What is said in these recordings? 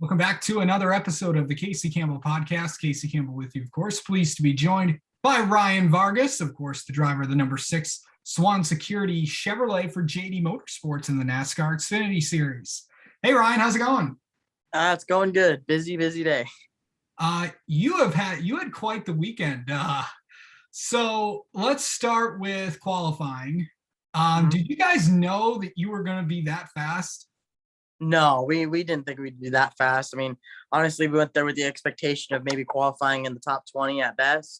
Welcome back to another episode of the Casey Campbell Podcast. Casey Campbell with you, of course. Pleased to be joined by Ryan Vargas, of course, the driver of the number 6 Swan Security Chevrolet for JD Motorsports in the NASCAR Xfinity Series. Hey, Ryan, how's it going? It's going good. Busy day. You had quite the weekend. So let's start with qualifying. Did you guys know that you were going to be that fast? No, we didn't think we'd be that fast. I mean, honestly, we went there with the expectation of maybe qualifying in the top 20 at best.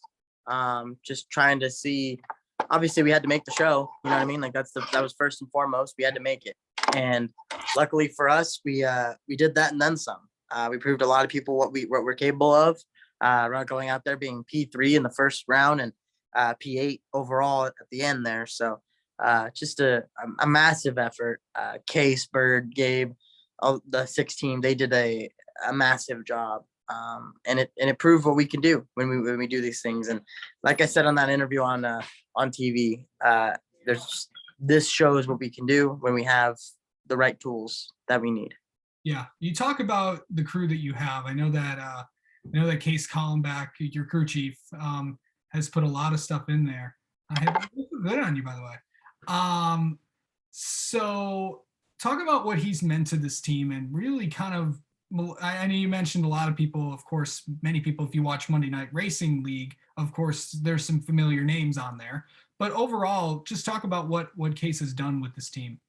Just trying to see. Obviously, we had to make the show. You know what I mean? Like that was first and foremost. We had to make it, and luckily for us, we did that and then some. We proved a lot of people what we're capable of. Going out there being P3 in the first round and P8 overall at the end there. So just a massive effort. Case, Bird, Gabe, the 6 team, they did a massive job. And it proved what we can do when we do these things. And like I said on that interview on TV, this shows what we can do when we have the right tools that we need. Yeah, you talk about the crew that you have. I know that Case Collenbach, your crew chief, has put a lot of stuff in there. Good on you, by the way. So talk about what he's meant to this team and really kind of. I know you mentioned a lot of people, of course, many people, if you watch Monday Night Racing League, of course, there's some familiar names on there. But overall, just talk about what Case has done with this team.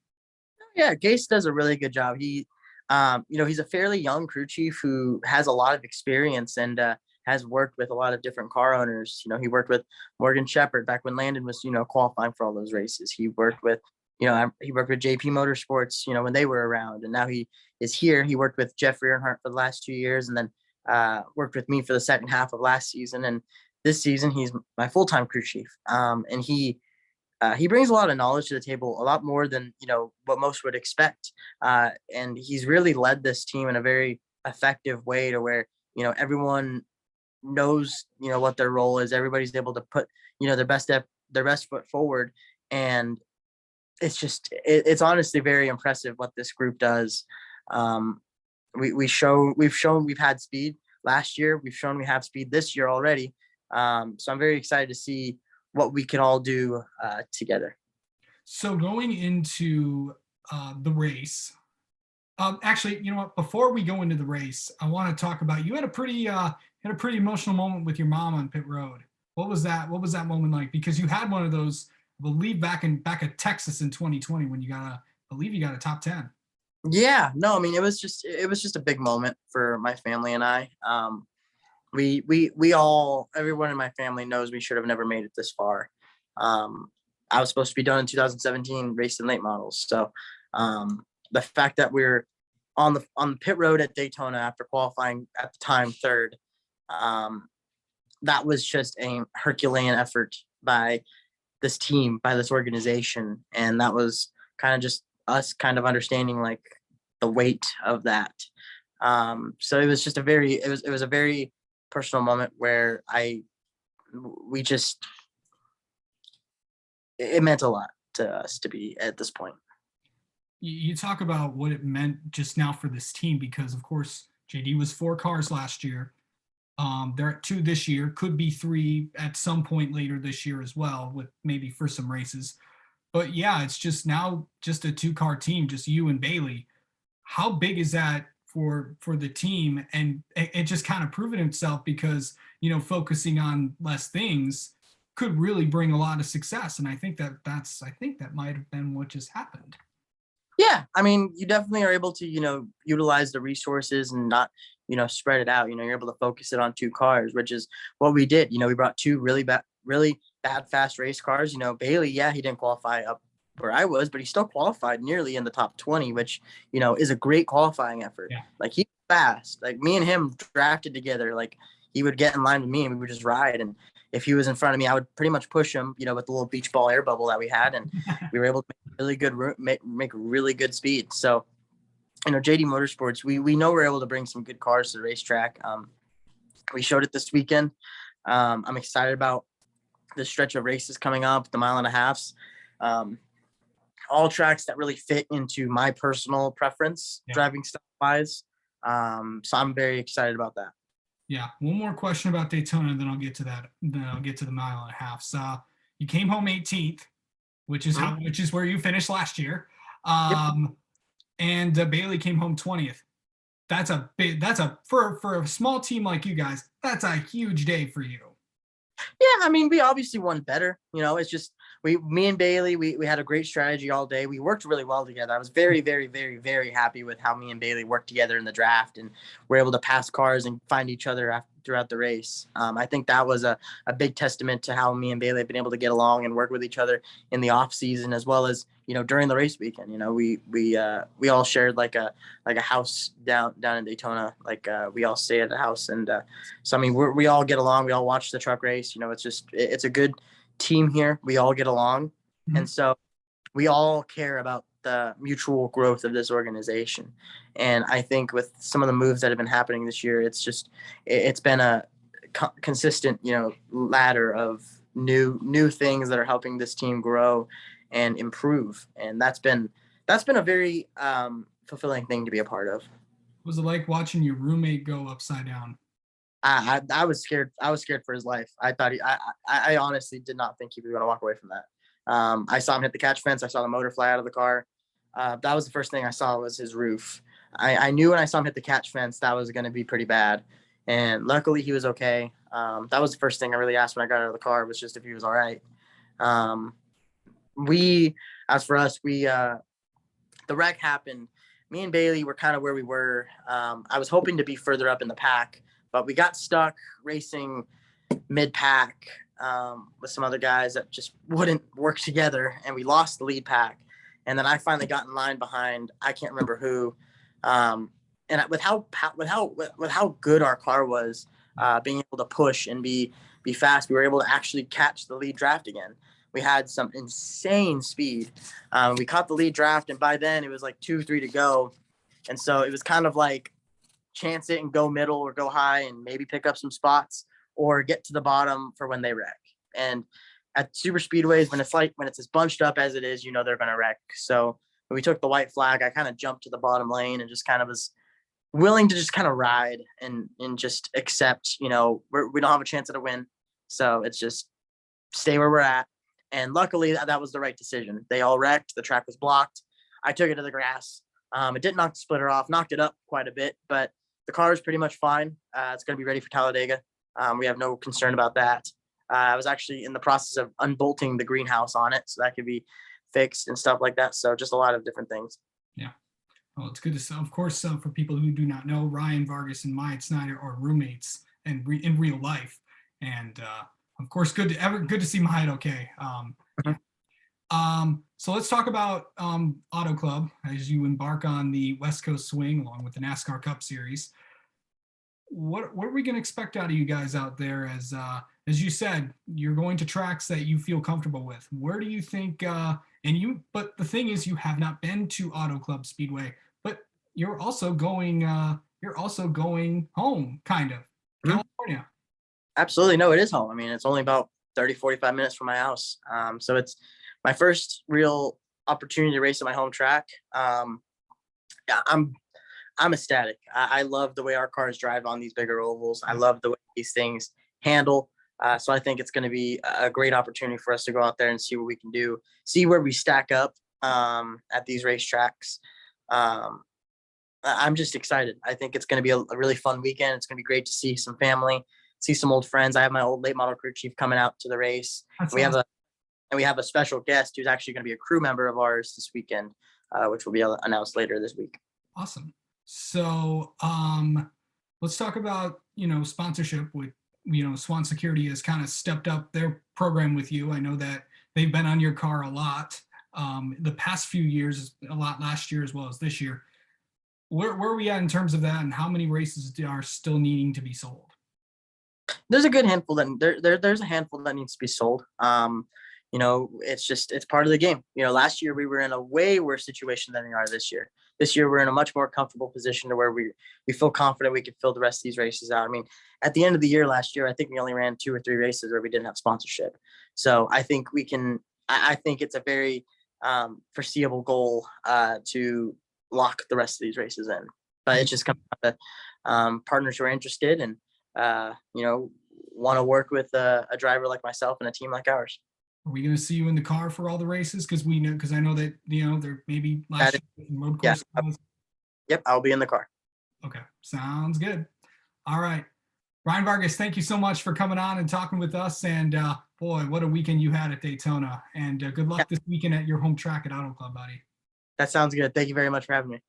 Yeah, Case does a really good job. He's a fairly young crew chief who has a lot of experience and has worked with a lot of different car owners. He worked with Morgan Shepherd back when Landon was, qualifying for all those races. He worked with JP Motorsports, when they were around, and now he is here. He worked with Jeffrey Earnhardt for the last 2 years, and then worked with me for the second half of last season. And this season, he's my full-time crew chief. And he brings a lot of knowledge to the table, a lot more than, what most would expect. And he's really led this team in a very effective way to where, everyone knows, what their role is. Everybody's able to put, their best foot forward. And it's honestly very impressive what this group does. We've shown we've had speed last year. We've shown we have speed this year already. So I'm very excited to see what we can all do together. So going into the race, actually, you know what? Before we go into the race, I want to talk about you had a pretty emotional moment with your mom on pit road. What was that moment like? Because you had one of those, I believe, back at Texas in 2020 when you got a top 10. Yeah, no, I mean, it was just a big moment for my family and I. We all, everyone in my family knows we should have never made it this far. I was supposed to be done in 2017 racing late models. So the fact that we're on the pit road at Daytona after qualifying at the time third, that was just a Herculean effort by this team, by this organization. And that was kind of just us kind of understanding like the weight of that. So it was just a very personal moment where it meant a lot to us to be at this point. You talk about what it meant just now for this team, because of course JD was 4 cars last year. They're at 2 this year, could be 3 at some point later this year as well, with maybe for some races. But yeah, it's just now just a 2-car team, just you and Bailey. How big is that for the team? And it just kind of proven itself because, focusing on less things could really bring a lot of success. And I think that might have been what just happened. Yeah, I mean, you definitely are able to, utilize the resources and not, spread it out. You're able to focus it on 2 cars, which is what we did. We brought 2 really bad fast race cars. Bailey, yeah, he didn't qualify up where I was, but he still qualified nearly in the top 20, which, is a great qualifying effort. Yeah. Like, he's fast. Like, me and him drafted together. Like, he would get in line with me and we would just ride. And if he was in front of me, I would pretty much push him, with the little beach ball air bubble that we had. And we were able to make really good speed. So, JD Motorsports, we know we're able to bring some good cars to the racetrack. We showed it this weekend. I'm excited about the stretch of races coming up, the 1.5 miles. All tracks that really fit into my personal preference, driving style wise. So I'm very excited about that. Yeah. One more question about Daytona, and then I'll get to that. Then I'll get to the mile and a half. So you came home 18th, which is Mhm. which is where you finished last year. Yep. And Bailey came home 20th. That's a for a small team like you guys, that's a huge day for you. Yeah, I mean, we obviously won better. It's just me and Bailey, we had a great strategy all day. We worked really well together. I was very, very, very, very happy with how me and Bailey worked together in the draft, and we're able to pass cars and find each other throughout the race. I think that was a big testament to how me and Bailey have been able to get along and work with each other in the off season as well as during the race weekend. We all shared like a house down in Daytona. We all stay at the house, and so I mean we all get along. We all watch the truck race. It's a good team here. We all get along, Mhm. and so we all care about the mutual growth of this organization. And I think with some of the moves that have been happening this year, it's been a consistent ladder of new things that are helping this team grow and improve. And that's been a very fulfilling thing to be a part of. Was it like watching your roommate go upside down? I was scared. I was scared for his life. I honestly did not think he was going to walk away from that. I saw him hit the catch fence. I saw the motor fly out of the car. That was the first thing I saw was his roof. I knew when I saw him hit the catch fence that was going to be pretty bad, and luckily he was okay. That was the first thing I really asked when I got out of the car was just if he was all right. Um, as for us, the wreck happened. Me and Bailey were kind of where we were. I was hoping to be further up in the pack, but we got stuck racing mid-pack with some other guys that just wouldn't work together, and we lost the lead pack. And then I finally got in line behind I can't remember who. And with how good our car was, being able to push and be fast, we were able to actually catch the lead draft again. We had some insane speed. We caught the lead draft, and by then it was like 2-3 to go, and so it was kind of like chance it and go middle or go high and maybe pick up some spots or get to the bottom for when they wreck. And at super speedways, when it's as bunched up as it is, they're going to wreck. So when we took the white flag, I kind of jumped to the bottom lane and just kind of was willing to just kind of ride and just accept, we don't have a chance at a win. So it's just stay where we're at. And luckily that was the right decision. They all wrecked. The track was blocked. I took it to the grass. It didn't knock the splitter off, knocked it up quite a bit, but the car is pretty much fine. It's going to be ready for Talladega. We have no concern about that. I was actually in the process of unbolting the greenhouse on it, so that could be fixed and stuff like that. So just a lot of different things. Yeah. Well, it's good to see. Of course, for people who do not know, Ryan Vargas and Myatt Snyder are roommates in real life, and of course, good to see Myatt okay. Yeah. So let's talk about Auto Club as you embark on the West Coast swing along with the NASCAR Cup Series. What are we going to expect out of you guys out there? As you said, you're going to tracks that you feel comfortable with. Where do you think? But the thing is, you have not been to Auto Club Speedway, but you're also going. You're also going home, kind of Mhm. California. Absolutely. No, it is home. I mean, it's only about 30, 45 minutes from my house. So it's my first real opportunity to race at my home track. Yeah, I'm ecstatic. I love the way our cars drive on these bigger ovals. I love the way these things handle. So I think it's going to be a great opportunity for us to go out there and see what we can do, see where we stack up at these racetracks. I'm just excited. I think it's going to be a really fun weekend. It's going to be great to see some family, see some old friends. I have my old late model crew chief coming out to the race. That's We have awesome. we have a special guest who's actually going to be a crew member of ours this weekend, which will be announced later this week. Awesome. So let's talk about sponsorship with Swan Security has kind of stepped up their program with you. I know that they've been on your car a lot the past few years, a lot last year as well as this year. Where are we at in terms of that, and how many races are still needing to be sold? There's a good handful there's a handful that needs to be sold. It's part of the game. Last year we were in a way worse situation than we are this year. This year we're in a much more comfortable position to where we feel confident we can fill the rest of these races out. I mean, at the end of the year last year, I think we only ran 2 or 3 races where we didn't have sponsorship. So I think we can. I think it's a very foreseeable goal to lock the rest of these races in. but Yeah. it's just coming up to partners who are interested and want to work with a driver like myself and a team like ours. Are we going to see you in the car for all the races? Because I know that there maybe last That is, year in road yeah. course. Yep, I'll be in the car. Okay, sounds good. All right, Ryan Vargas, thank you so much for coming on and talking with us. And boy, what a weekend you had at Daytona. And good luck this weekend at your home track at Auto Club, buddy. That sounds good. Thank you very much for having me.